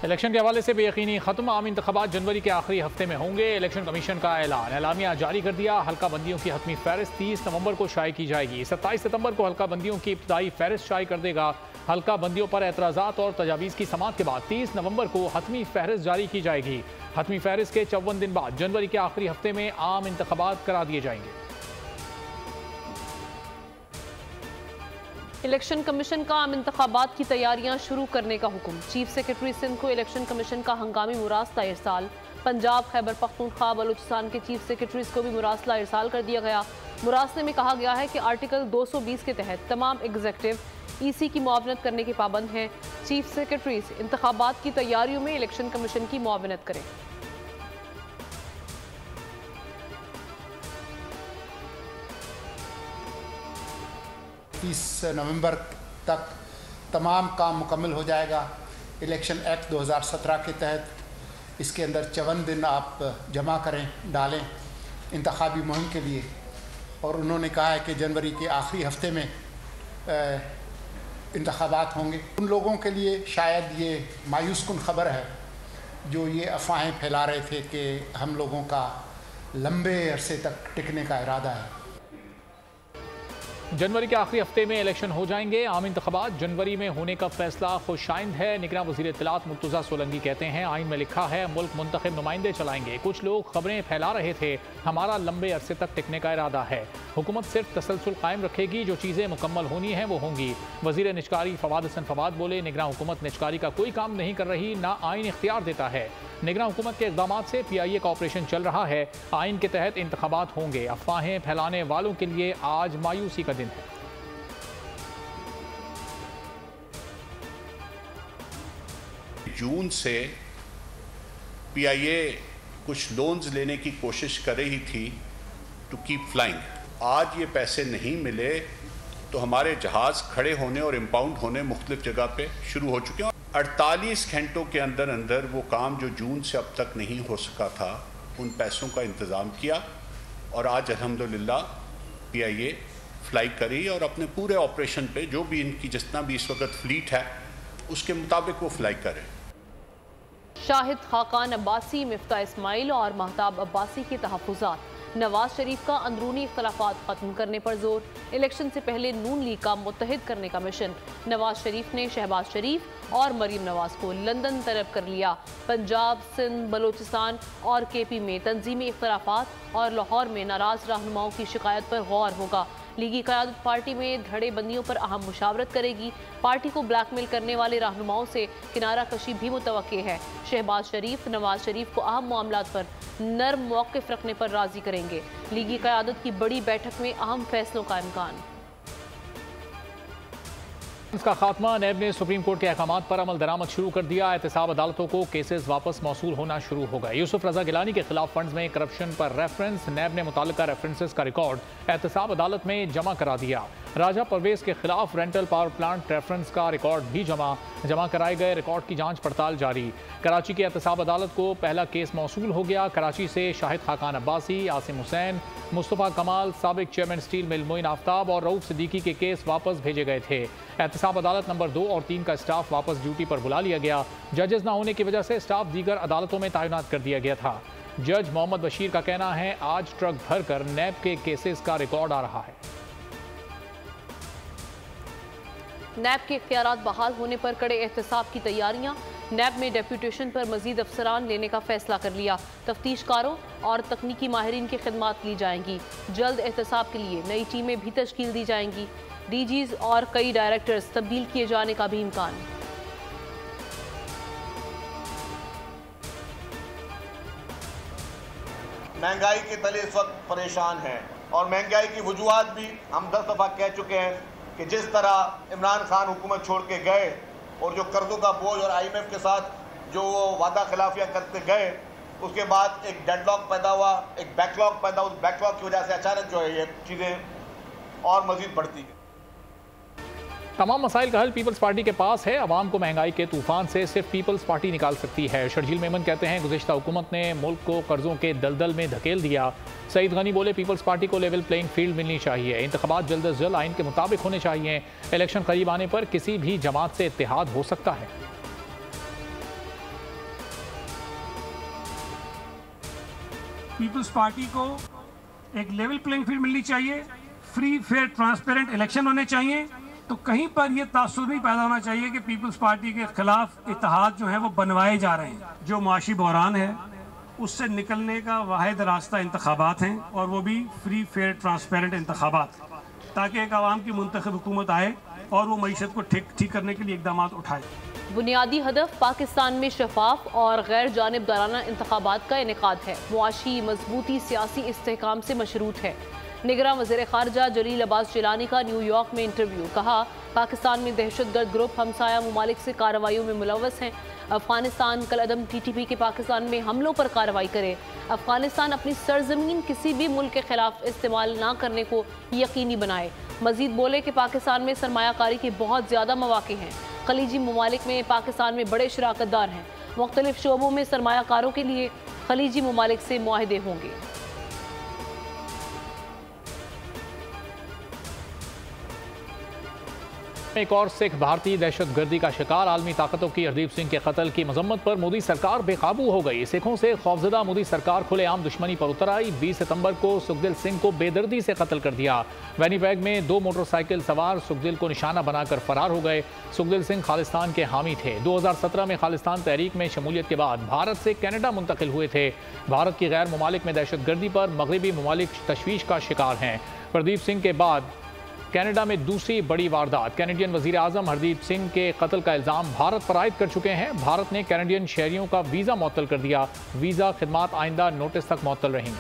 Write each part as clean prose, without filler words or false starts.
Election के हवाले से बेयकीनी खत्म, आम इंतखाबात जनवरी के आखिरी हफ्ते में होंगे। इलेक्शन कमीशन का एलामिया जारी कर दिया। हल्का बंदियों की हतमी फहरिस्त 30 नवंबर को शाये की जाएगी। 27 सितंबर को हल्का बंदियों की इब्तदाई फहरिस्त शाये कर देगा। हल्का बंदियों पर एतराज़ात और तजावीज़ की समाअत के बाद 30 नवंबर को हतमी फहरिस्त जारी की जाएगी। हतमी फहरिस्त के 54 दिन बाद जनवरी के आखिरी हफ्ते में आम इंतखाबात करा दिए जाएंगे। इलेक्शन कमीशन का आम इंतखाबात की तैयारियां शुरू करने का हुक्म। चीफ सेक्रेटरी सिंध को इलेक्शन कमीशन का हंगामी मुरासला इरसाल। पंजाब, खैबर पख्तूनख्वा, बलूचिस्तान के चीफ सेक्रेटरीज को भी मुरासला इरसाल कर दिया गया। मुरासले में कहा गया है कि आर्टिकल 220 के तहत तमाम एग्जीक्यूटिव ईसी की मुआवनत करने के पाबंद हैं। चीफ सेक्रेटरीज इंतखाबात की तैयारियों में इलेक्शन कमीशन की मुआवनत करें। नवंबर तक तमाम काम मुकम्मल हो जाएगा। इलेक्शन एक्ट 2017 के तहत इसके अंदर 54 दिन आप जमा करें, डालें इंतखाबी मुहिम के लिए। और उन्होंने कहा है कि जनवरी के आखिरी हफ्ते में इंतखाबात होंगे। उन लोगों के लिए शायद ये मायूस कुन खबर है जो ये अफवाहें फैला रहे थे कि हम लोगों का लंबे अरसे तक टिकने का इरादा है। जनवरी के आखिरी हफ्ते में इलेक्शन हो जाएंगे। आम इंतखाबात जनवरी में होने का फैसला खुशाइंद है। निगरान वज़ीर इत्तलात मुर्तज़ा सोलंकी कहते हैं, आइन में लिखा है मुल्क मुंतखब नुमाइंदे चलाएंगे। कुछ लोग खबरें फैला रहे थे, हमारा लंबे अरसे तक टिकने का इरादा है। हुकूमत सिर्फ तसलसल कायम रखेगी, जो चीज़ें मुकम्मल होनी हैं वो होंगी। वज़ीर निजकारी फवाद हसन फवाद बोले, निगरान हुकूमत निजकारी का कोई काम नहीं कर रही, ना आइन इख्तियार देता है। निगरान हुकूमत के इक़दाम से PIA का ऑपरेशन चल रहा है। आइन के तहत इंतखाबात होंगे। अफवाहें फैलाने वालों के लिए आज मायूसी का दिन है। जून से PIA कुछ लोन्स लेने की कोशिश कर रही थी टू कीप फ्लाइंग। आज ये पैसे नहीं मिले तो हमारे जहाज़ खड़े होने और इम्पाउंड होने मुख्तलिफ जगह पे शुरू हो चुके हैं। 48 घंटों के अंदर अंदर वो काम जो जून से अब तक नहीं हो सका था, उन पैसों का इंतज़ाम किया और आज अल्हम्दुलिल्लाह PIA फ्लाई करी और अपने पूरे ऑपरेशन पे जो भी इनकी जितना भी इस वक्त फ्लीट है उसके मुताबिक वो फ्लाई करें। शाहिद खाकान अब्बासी, मिफ्ता इस्माइल और महताब अब्बासी के तहफ़्फ़ुज़ात। नवाज शरीफ का अंदरूनी इख्तलाफात ख़त्म करने पर जोर। इलेक्शन से पहले नून लीग का मुत्तहिद करने का मिशन। नवाज शरीफ ने शहबाज शरीफ और मरीम नवाज को लंदन तलब कर लिया। पंजाब, सिंध, बलूचिस्तान और KP में तंजीमी इख्तलाफात और लाहौर में नाराज़ रहनुमाओं की शिकायत पर गौर होगा। लीगी क़यादत पार्टी में धड़ेबंदियों पर अहम मुशावरत करेगी। पार्टी को ब्लैकमेल करने वाले रहनुमाओं से किनारा कशी भी मुतवक्के है। शहबाज शरीफ नवाज शरीफ को अहम मामलात पर नर्म मौक़िफ़ रखने पर राज़ी करेंगे। लीगी क़यादत की बड़ी बैठक में अहम फैसलों का इम्कान। इसका खात्मा। नैब ने सुप्रीम कोर्ट के अहकामात पर अमल दरामद शुरू कर दिया। एहतसाब अदालतों को केसेस वापस मौसूल होना शुरू हो गए। यूसुफ रजा गिलानी के खिलाफ फंड्स में करप्शन पर रेफरेंस। नैब ने मुताल्लिका रेफरेंसेस का रिकॉर्ड एहतसाब अदालत में जमा करा दिया। राजा परवेज के खिलाफ रेंटल पावर प्लांट रेफरेंस का रिकॉर्ड भी जमा कराए गए। रिकॉर्ड की जांच पड़ताल जारी। कराची की एहतसाब अदालत को पहला केस मौसूल हो गया। कराची से शाहिद खाकान अब्बासी, आसिम हुसैन, मुस्तफ़ा कमाल, साबिक chairman steel mill Moin Aftab और रऊफ सिद्दीकी के केस वापस भेजे गए थे। एहतसाब अदालत नंबर 2 और 3 का स्टाफ वापस ड्यूटी पर बुला लिया गया। जजेस न होने की वजह से स्टाफ दीगर अदालतों में तैनात कर दिया गया था। जज मोहम्मद बशीर का कहना है, आज ट्रक भर कर नैब के केसेस का रिकॉर्ड आ रहा है। नैब के इख्तियारात बहाल होने पर कड़े एहतसाब की तैयारियां। नैब में डेप्यूटेशन पर मजीद अफसरान लेने का फैसला कर लिया। तफ्तीशकारों और तकनीकी माहिरीन की खिदमात ली जाएंगी। जल्द एहतसाब के लिए नई टीमें भी तश्कील दी जाएंगी। DGs और कई डायरेक्टर्स तब्दील किए जाने का भी इम्कान। महंगाई के तले इस वक्त परेशान हैं और महंगाई की वजूहात भी हम 10 दफ़ा कह चुके हैं कि जिस तरह इमरान खान हुकूमत छोड़ के गए और जो कर्जों का बोझ और IMF के साथ जो वो वादा खिलाफियाँ करते गए, उसके बाद एक डेडलॉक पैदा हुआ, एक बैकलॉग पैदा हुआ। उस बैकलॉग की वजह से अचानक जो है ये चीज़ें और मज़ीद बढ़ती हैं। तमाम मसाइल का हल पीपल्स पार्टी के पास है। अवाम को महंगाई के तूफान से सिर्फ पीपल्स पार्टी निकाल सकती है। शर्जील मेमन कहते हैं, गुज़िश्ता हुकूमत ने मुल्क को कर्जों के दलदल में धकेल दिया। सईद गनी बोले, पीपल्स पार्टी को लेवल प्लेइंग फील्ड मिलनी चाहिए। इंतखाबात जल्द अज जल्द आइन के मुताबिक होने चाहिए। इलेक्शन करीब आने पर किसी भी जमात से इत्तेहाद हो सकता है। पीपल्स पार्टी को एक लेवल प्लेइंग फील्ड मिलनी चाहिए, फ्री फेयर ट्रांसपेरेंट इलेक्शन होने चाहिए। तो कहीं पर यह तासुर नहीं पैदा होना चाहिए कि पीपल्स पार्टी के खिलाफ इत्तेहाद जो है वो बनवाए जा रहे हैं। जो माशी बहरान है उससे निकलने का वाहिद रास्ता इंतखाबात हैं, और वो भी फ्री फेयर ट्रांसपेरेंट इंतखाबात, ताकि एक आवाम की मुंतखब हुकूमत आए और वो मईशत को ठीक करने के लिए इक़दाम उठाए। बुनियादी हदफ पाकिस्तान में शफाफ और गैर जानिबदाराना इंतखाबात का इनेकाद है। मुआशी मजबूती सियासी इस्तेहकाम से मशरूत है। निगरान वज़ीर ख़ारजा जलील अब्बास जिलानी का न्यूयॉर्क में इंटरव्यू। कहा, पाकिस्तान में दहशतगर्द ग्रुप हमसाया ममालिक से कार्रवाइयों में मुलव्वस हैं। अफगानिस्तान कलअदम TTP के पाकिस्तान में हमलों पर कार्रवाई करे। अफगानिस्तान अपनी सरजमीन किसी भी मुल्क के खिलाफ इस्तेमाल ना करने को यकीनी बनाए। मजीद बोले कि पाकिस्तान में सरमायाकारी के बहुत ज़्यादा मौके हैं। खलीजी ममालिक में पाकिस्तान में बड़े शराकतदार हैं। मुख्तलिफ शोबों में सरमायाकारों के लिए खलीजी ममालिक से मुआहदे होंगे। एक और सिख भारतीय दहशतगर्दी का शिकार आलमी ताकतों की हरदीप सिंह के कत्ल की मजम्मत पर मोदी सरकार बेकाबू हो गई। सिखों से खौफजदा मोदी सरकार खुलेआम दुश्मनी पर उतर आई। 20 सितंबर को सुखदिल सिंह को बेदर्दी से कत्ल कर दिया। वैनीबैग में 2 मोटरसाइकिल सवार सुखदिल को निशाना बनाकर फरार हो गए। सुखदिल सिंह खालिस्तान के हामी थे। 2017 में खालिस्तान तहरीक में शमूलियत के बाद भारत से कनाडा मुंतकिल हुए थे। भारत की गैर ममालिक में दहशतगर्दी पर मगरबी ममालिक तशवीश का शिकार हैं। हरदीप सिंह के बाद कनाडा में दूसरी बड़ी वारदात। कैनेडियन वजीर आजम हरदीप सिंह के कत्ल का इल्ज़ाम भारत पर आयद कर चुके हैं। भारत ने कैनेडियन शहरियों का वीज़ा मुअत्तल कर दिया। वीज़ा खिदमात आइंदा नोटिस तक मुअत्तल रहेंगी।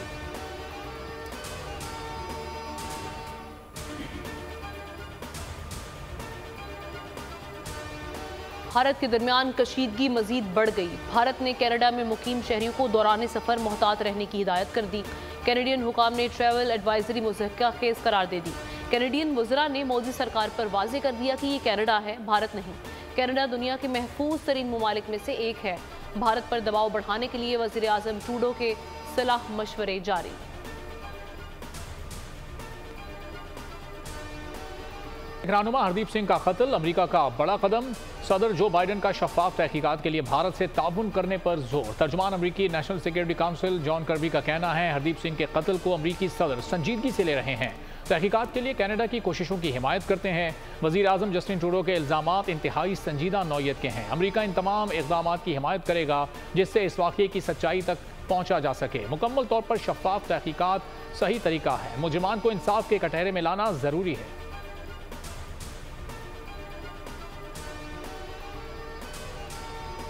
भारत के दरमियान कशीदगी मजीद बढ़ गई। भारत ने कनाडा में मुकीम शहरियों को दौरान सफ़र मोहतात रहने की हिदायत कर दी। कैनेडियन हुकाम ने ट्रैवल एडवाइजरी मुज़क्का केस करार दे दी। कैनेडियन वज़रा ने मोदी सरकार पर वाज़े कर दिया कि ये कनाडा है, भारत नहीं। कनाडा दुनिया के महफूज तरीन ममालिक में से एक है। भारत पर दबाव बढ़ाने के लिए वज़ीर आज़म ट्रूडो के सलाह मशवरे जारी। रहनुमा हरदीप सिंह का कत्ल अमेरिका का बड़ा कदम। सदर जो बाइडन का शफाफ तहकीकात के लिए भारत से ताउन करने पर जोर। तर्जुमान अमेरिकी national security council John Kirby का कहना है, हरदीप सिंह के कत्ल को अमेरिकी सदर संजीदगी से ले रहे हैं। तहकीकात के लिए कनाडा की कोशिशों की हिमायत करते हैं। वज़ीर आज़म जस्टिन ट्रूडो के इल्ज़ामात इंतहाई संजीदा नौयत के हैं। अमेरिका इन तमाम इक़दामात की हिमायत करेगा जिससे इस वाक़ये की सच्चाई तक पहुँचा जा सके। मुकम्मल तौर पर शफाफ तहकीकात सही तरीका है। मुजरिमान को इंसाफ के कटहरे में लाना ज़रूरी है।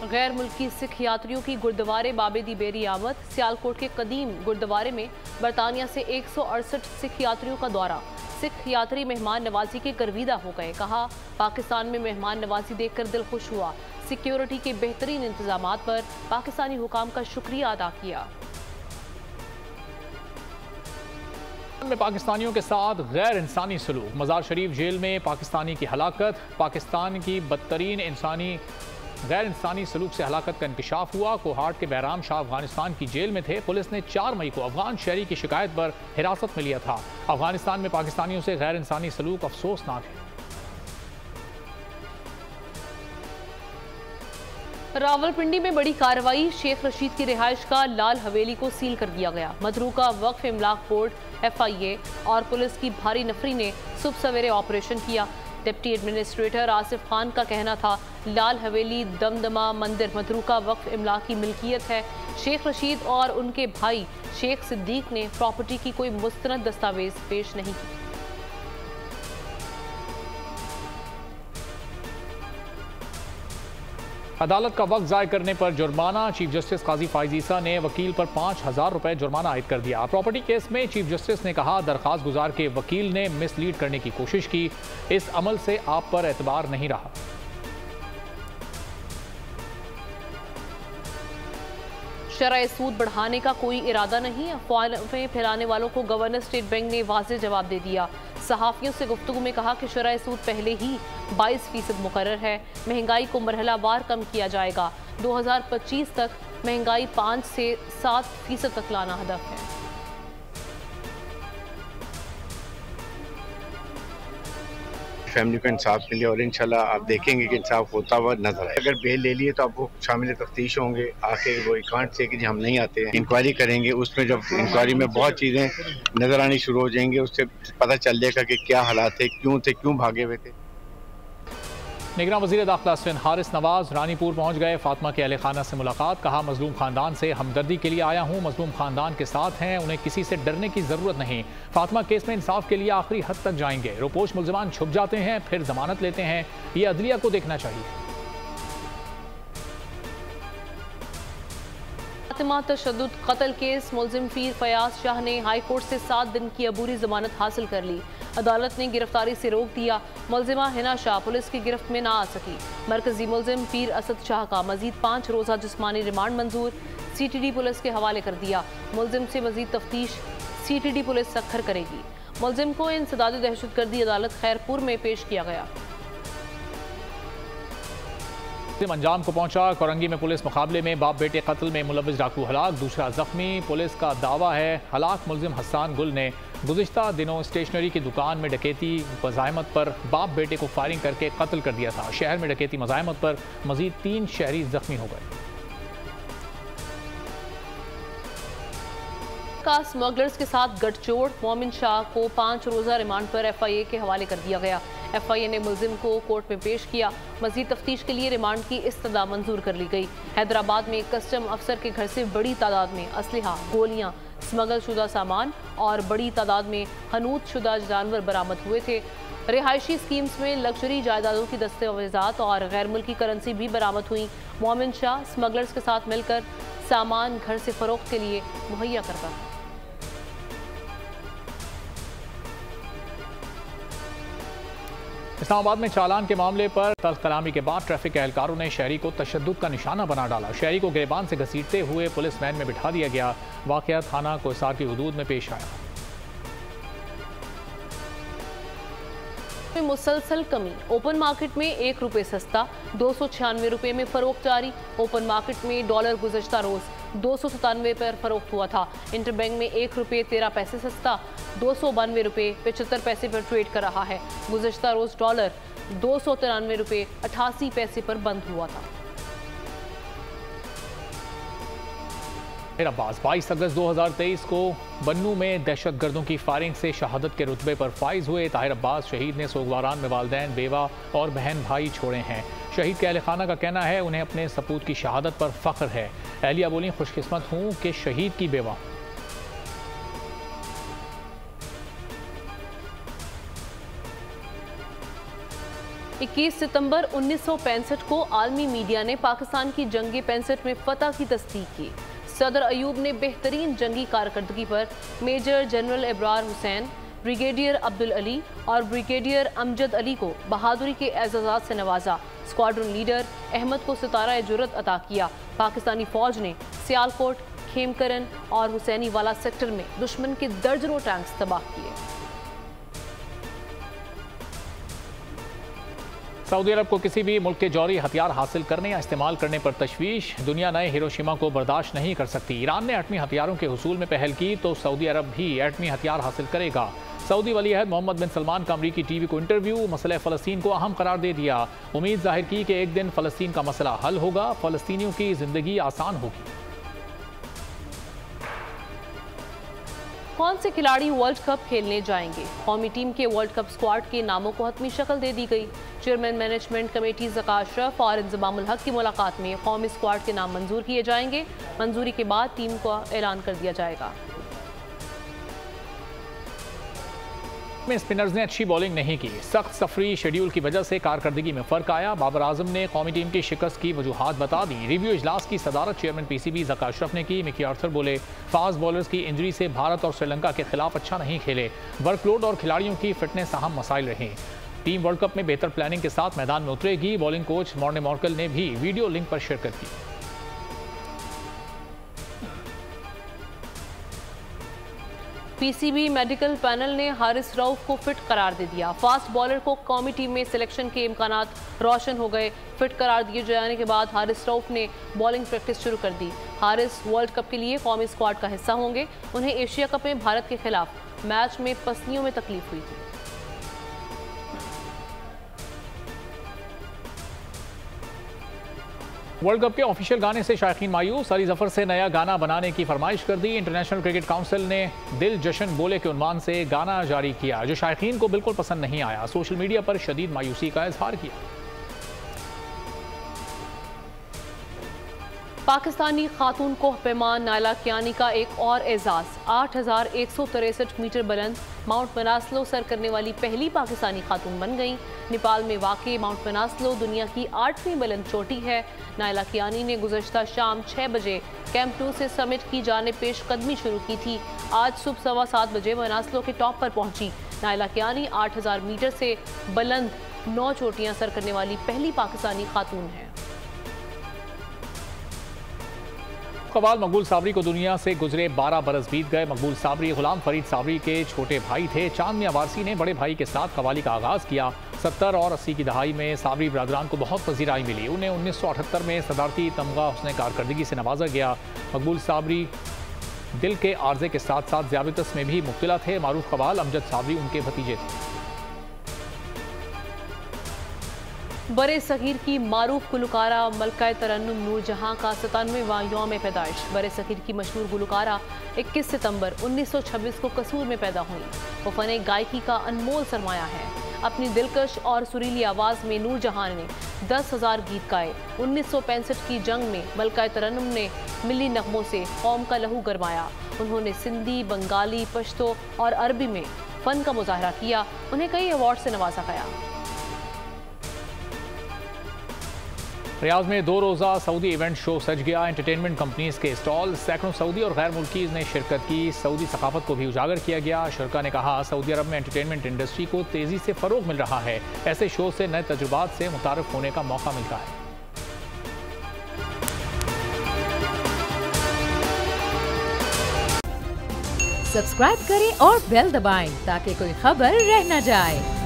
गैर मुल्की सिख यात्रियों की गुरुद्वारे बाबे दी बेरी आमद। सियालकोट के कदीम गुरुद्वारे में बरतानिया से 168 सिख यात्रियों का दौरा। सिख यात्री मेहमान नवाजी के गर्विदा हो गए। कहा, पाकिस्तान में मेहमान नवाजी देखकर दिल खुश हुआ। सिक्योरिटी के बेहतरीन इंतजामात पर पाकिस्तानी हुकाम का शुक्रिया अदा किया। में पाकिस्तानियों के साथ गैर इंसानी सलूक। मज़ार शरीफ जेल में पाकिस्तानी की हलाकत। पाकिस्तान की बदतरीन गैर इंसानी सलूक से हलाकत का इंकशाफ हुआ। कोहाट के बहराम शाह अफगानिस्तान की जेल में थे। पुलिस ने 4 मई को अफगान शहरी की शिकायत पर हिरासत में लिया था। अफगानिस्तान में पाकिस्तानियों से गैर इंसानी सलूक अफसोसनाक है। रावलपिंडी में बड़ी कार्रवाई। शेख रशीद की रिहाइश का लाल हवेली को सील कर दिया गया। मधरूका वक्फ इमलाक बोर्ड, FIA और पुलिस की भारी नफरी ने सुबह सवेरे ऑपरेशन किया। डिप्टी एडमिनिस्ट्रेटर आसिफ खान का कहना था, लाल हवेली दमदमा मंदिर मधरूका वक्फ इमलाक की मिल्कियत है। शेख रशीद और उनके भाई शेख सिद्दीक ने प्रॉपर्टी की कोई मुस्तनद दस्तावेज पेश नहीं की। अदालत का वक्त ज़ाय करने पर जुर्माना। चीफ जस्टिस काजी फाइज ईसा ने वकील पर 5000 रुपए जुर्माना आयद कर दिया। प्रॉपर्टी केस में चीफ जस्टिस ने कहा, दरख्वास्त गुजार के वकील ने मिसलीड करने की कोशिश की। इस अमल से आप पर एतबार नहीं रहा। शरह सूद बढ़ाने का कोई इरादा नहीं। अफवाहें फैलाने वालों को गवर्नर स्टेट बैंक ने वाज़ेह जवाब दे दिया। सहाफ़ियों से गुफ्तगू में कहा कि शरह सूद पहले ही 22% मुकर्रर है। महंगाई को मरहलावार कम किया जाएगा। 2025 तक महंगाई 5 से 7% तक लाना हदफ है। फैमिली को इंसाफ मिले और इंशाल्लाह आप देखेंगे कि इंसाफ होता हुआ नजर आए। अगर बेल ले लिए तो आप वो शामिल तफ्तीश होंगे, आके वो कांट से कि हम नहीं आते हैं, इंक्वायरी करेंगे। उसमें जब इंक्वायरी में बहुत चीज़ें नजर आनी शुरू हो जाएंगी, उससे पता चल जाएगा कि क्या हालात थे, क्यों भागे हुए थे। निगरान वज़ीर दाखिला सिंध हारिस नवाज रानीपुर पहुंच गए। फातिमा के अहले खाना से मुलाकात, कहा मजलूम खानदान से हमदर्दी के लिए आया हूं, मजलूम खानदान के साथ हैं, उन्हें किसी से डरने की जरूरत नहीं। फातिमा केस में इंसाफ के लिए आखिरी हद तक जाएंगे। रोपोश मुल्ज़िमान छुप जाते हैं फिर जमानत लेते हैं, ये अदलिया को देखना चाहिए। फातिमा तशद्दुद कत्ल केस मुल्जिम पीर फयाज शाह ने हाई कोर्ट से 7 दिन की अबूरी जमानत हासिल कर ली। अदालत ने गिरफ्तारी से रोक दिया। मुल्जिमा हिना शाह पुलिस की गिरफ्त में ना आ सकी। मरकजी मुल्जिम पीर असद शाह का मजीद 5 रोज़ा जिस्मानी रिमांड मंजूर, CTD पुलिस के हवाले कर दिया। मुल्जिम से मजीद तफ्तीश CTD पुलिस सखर करेगी। मुल्जिम को इंसदाद दहशतगर्दी अदालत खैरपुर में पेश किया गया। अंजाम को पहुंचा। कोरंगी में पुलिस मुकाबले में बाप बेटे कत्ल में मुलव्विस डाकू हलाक, दूसरा जख्मी। पुलिस का दावा है हलाक मुल्जिम हसन गुल ने गुज़िश्ता दिनों स्टेशनरी की दुकान में डकैती मज़ाहमत पर बाप बेटे को फायरिंग करके कत्ल कर दिया था। शहर में डकैती मज़ाहमत पर मजीद 3 शहरी जख्मी हो गए। का स्मगलर्स के साथ गठजोड़, मोमिन शाह को 5 रोज़ा रिमांड पर FIA के हवाले कर दिया गया। FIA ने मुल्जिम को कोर्ट में पेश किया। मजीद तफ्तीश के लिए रिमांड की इस्तदा मंजूर कर ली गई। हैदराबाद में कस्टम अफसर के घर से बड़ी तादाद में असलहा, गोलियां, स्मगल शुदा सामान और बड़ी तादाद में हनूत शुदा जानवर बरामद हुए थे। रिहायशी स्कीम्स में लग्जरी जायदादों की दस्तावेजात और गैर मुल्की करेंसी भी बरामद हुई। मोमिन शाह स्मगलर्स के साथ मिलकर सामान घर से फरोख्त के लिए मुहैया करता था। इस्लामाबाद में चालान के मामले पर तल्ख कलामी के बाद ट्रैफिक एहलकारों ने शहरी को तशद्दुद का निशाना बना डाला। शहरी को गिरबान से घसीटते हुए पुलिस वैन में बिठा दिया गया। वाकया थाना कोहिसार की हुदूद में पेश आया। मुसलसल कमी, ओपन मार्केट में 1 रुपये सस्ता, 296 रुपये में फरोख्त जारी। ओपन मार्केट में डॉलर गुज़श्ता रोज़ 297 पर फरोख्त हुआ था। इंटरबैंक में 1 रुपये 13 पैसे सस्ता, 292 रुपये 75 पैसे पर ट्रेड कर रहा है। गुज़श्ता रोज़ डॉलर 293 रुपये 88 पैसे पर बंद हुआ था। अब्बास 22 अगस्त 2023 को बन्नू में दहशतगर्दों की फायरिंग से शहादत के रुतबे पर फाइज हुए। ताहिर अब्बास शहीद ने सोगवारान में वालिदैन, बेवा और बहन भाई छोड़े हैं। शहीद के अहले खाना का कहना है उन्हें अपने सपूत की शहादत पर फख्र है। अहलिया बोली, खुशकिस्मत हूँ कि शहीद की बेवा। इक्कीस सितंबर 1965 को आलमी मीडिया ने पाकिस्तान की जंग 65 में फतह की तस्दीक की। सदर अयूब ने बेहतरीन जंगी कारकर्दगी पर major general Ibrar Hussain, brigadier Abdul Ali और ब्रिगेडियर अमजद अली को बहादुरी के एजाज़ात से नवाजा। स्क्वाड्रन लीडर अहमद को सितारा जुर्रत अता किया। पाकिस्तानी फौज ने सियालकोट, खेमकरन और हुसैनी वाला सेक्टर में दुश्मन के दर्जनों टैंक्स तबाह किए। सऊदी अरब को किसी भी मुल्क के जौहरी हथियार हासिल करने या इस्तेमाल करने पर तशवीश। दुनिया नए हिरोशिमा को बर्दाश्त नहीं कर सकती। ईरान ने एटमी हथियारों के हुसूल में पहल की तो सऊदी अरब भी एटमी हथियार हासिल करेगा। सऊदी वलीअहद मोहम्मद बिन सलमान का अमरीकी टीवी को इंटरव्यू, मसला फ़लस्तीन को अहम करार दे दिया। उम्मीद जाहिर की कि एक दिन फ़लस्तीन का मसला हल होगा, फ़लस्तीनियों की ज़िंदगी आसान होगी। कौन से खिलाड़ी वर्ल्ड कप खेलने जाएंगे? कौमी टीम के वर्ल्ड कप स्क्वाड के नामों को हतमी शक्ल दे दी गई। Chairman management committee Zaka Ashraf और इंज़मामुल हक की मुलाकात में कौमी स्क्वाड के नाम मंजूर किए जाएंगे। मंजूरी के बाद टीम का ऐलान कर दिया जाएगा। में स्पिनर्स ने अच्छी बॉलिंग नहीं की। सख्त सफरी शेड्यूल की वजह से कारकर्दगी में फ़र्क आया। बाबर आजम ने कौमी टीम की शिकस्त की वजूहात बता दी। रिव्यू इजलास की सदारत चेयरमैन PCB ज़का अशरफ ने की। मिकी आर्थर बोले, फास्ट बॉलर्स की इंजरी से भारत और श्रीलंका के खिलाफ अच्छा नहीं खेले। वर्कलोड और खिलाड़ियों की फिटनेस अहम मसाइल रहे। टीम वर्ल्ड कप में बेहतर प्लानिंग के साथ मैदान में उतरेगी। बॉलिंग कोच मॉर्ने मॉर्कल ने भी वीडियो लिंक पर शिरकत की। PCB मेडिकल पैनल ने हारिस रऊफ को फिट करार दे दिया। फास्ट बॉलर को कौमी टीम में सिलेक्शन के इम्कानात रोशन हो गए। फिट करार दिए जाने के बाद हारिस रऊफ ने बॉलिंग प्रैक्टिस शुरू कर दी। हारिस वर्ल्ड कप के लिए कौमी स्क्वाड का हिस्सा होंगे। उन्हें एशिया कप में भारत के खिलाफ मैच में पसलियों में तकलीफ हुई थी। वर्ल्ड कप के ऑफिशियल गाने से शायकीन मायूस, अली जफर से नया गाना बनाने की फरमाइश कर दी। इंटरनेशनल क्रिकेट काउंसिल ने दिल जश्न बोले के उन्वान से गाना जारी किया जो शायकीन को बिल्कुल पसंद नहीं आया। सोशल मीडिया पर शदीद मायूसी का इजहार किया। पाकिस्तानी खातून कोह पैमान नायला कियानी का एक और एजाज, 8,163 मीटर बुलंद माउंट मनासलो सर करने वाली पहली पाकिस्तानी खातून बन गई। नेपाल में वाक़ माउंट मनासलो दुनिया की 8वीं बुलंद चोटी है। नायला कियानी ने गुज़श्ता शाम 6 बजे कैंप 2 से समिट की जानिब पेश कदमी शुरू की थी। आज सुबह 7:15 बजे मनासलो के टॉप पर पहुंची। नायला कियानी 8,000 मीटर से बुलंद 9 चोटियां सर करने वाली पहली पाकिस्तानी खातून है। कवाल मकबूल साबरी को दुनिया से गुजरे 12 बरस बीत गए। मकबूल साबरी गुलाम फरीद साबरी के छोटे भाई थे। चांद मियां वारसी ने बड़े भाई के साथ कवाली का आगाज़ किया। 70 और 80 की दहाई में साबरी बरादरान को बहुत पजीराई मिली। उन्हें 1978 में सदारती तमगा हुस्न कारकर्दगी से नवाजा गया। मकबूल साबरी दिल के आर्जे के साथ साथ ज़ियाबतस में भी मुब्तला थे। मारूफ कवाल अमजद साबरी उनके भतीजे थे। बरे सगीर की मारूफ गुलकारा मलका तरन्नुम नूरजहां का 97वां यौम पैदाइश। बरे सगीर की मशहूर गुलकारा 21 सितंबर 1926 को कसूर में पैदा हुई। वो फ़न गायकी का अनमोल सरमाया है। अपनी दिलकश और सुरीली आवाज़ में नूरजहां ने 10,000 गीत गाए। 1965 की जंग में मलका तरन्नुम ने मिली नगमों से कौम का लहू गरमाया। उन्होंने सिंधी, बंगाली, पश्तो और अरबी में फ़न का मुजाहरा किया। उन्हें कई अवार्ड से नवाजा गया। रियाज में 2 रोज़ा सऊदी इवेंट शो सज गया। एंटरटेनमेंट कंपनीज के स्टॉल, सैकड़ों सऊदी और गैर मुल्कीज़ ने शिरकत की। सऊदी सकाफत को भी उजागर किया गया। शुरका ने कहा सऊदी अरब में एंटरटेनमेंट इंडस्ट्री को तेज़ी से फ़रोग मिल रहा है। ऐसे शो से नए तजुर्बात से मुतारफ होने का मौका मिलता है। सब्सक्राइब करें और बेल दबाएं ताकि कोई खबर रह न जाए।